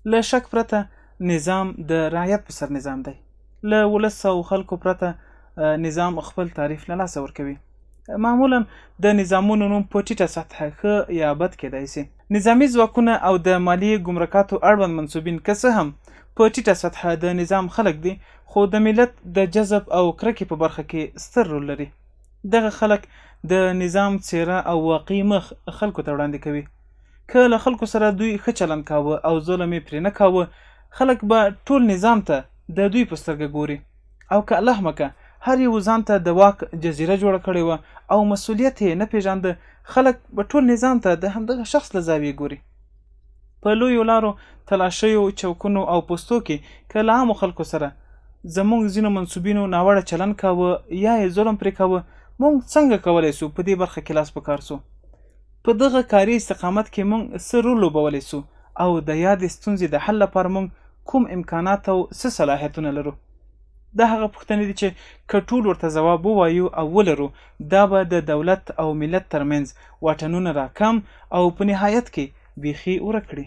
له شک پرته نظام د رعیت په سر نظام دی. له ولس او خلکو پرته نظام خپل تعریف له لاسه ورکوي. معمولا د نظامونو نوم په ټیټه سطحه ښه یا بد کېدای سي. نظامي ځواکونه او د مالیې ګمرکاتو اړوند منصوبین که څه هم په ټیټه سطحه د نظام خلک دي، خو د ملت د جذب او کرکې په برخه کې ستر رول لري. دغه خلک د نظام څیره او واقعي مخ خلکو ته وړاندې کوي. که له خلکو سره دوی ښه چلند کاوه او ظلم یې پرې نه کاوه، خلک به ټول نظام ته د دوی په سترګه ګوري. او که الله مکه هر یو ځان ته د واک جزیره جوړه کړې وه او مسؤلیت یې نه پیژانده، خلک به ټول نظام ته د همدغه شخص له زاویې ګوري. په لویو لارو، تلاشیو، چوکونو او پوستو کې که له عامو خلکو سره زموږ ځینو منصوبینو ناوړه چلند کاوه یا یې ظلم پرې کاوه، موږ څنګه کولی سو په دې برخه کې لاس په کار سو؟ په دغه کاري استقامت کې موږ څه رول لوبولی سو او د یادې ستونزې د حل لپاره موږ کوم امکانات او څه صلاحیتونه لرو؟ دا هغه پوښتنې دي چې که ټول ورته ځواب ووایو او ولرو، دا به د دولت او ملت ترمنځ واټنونه راکم او په نهایت کې بیخي ورک کړي.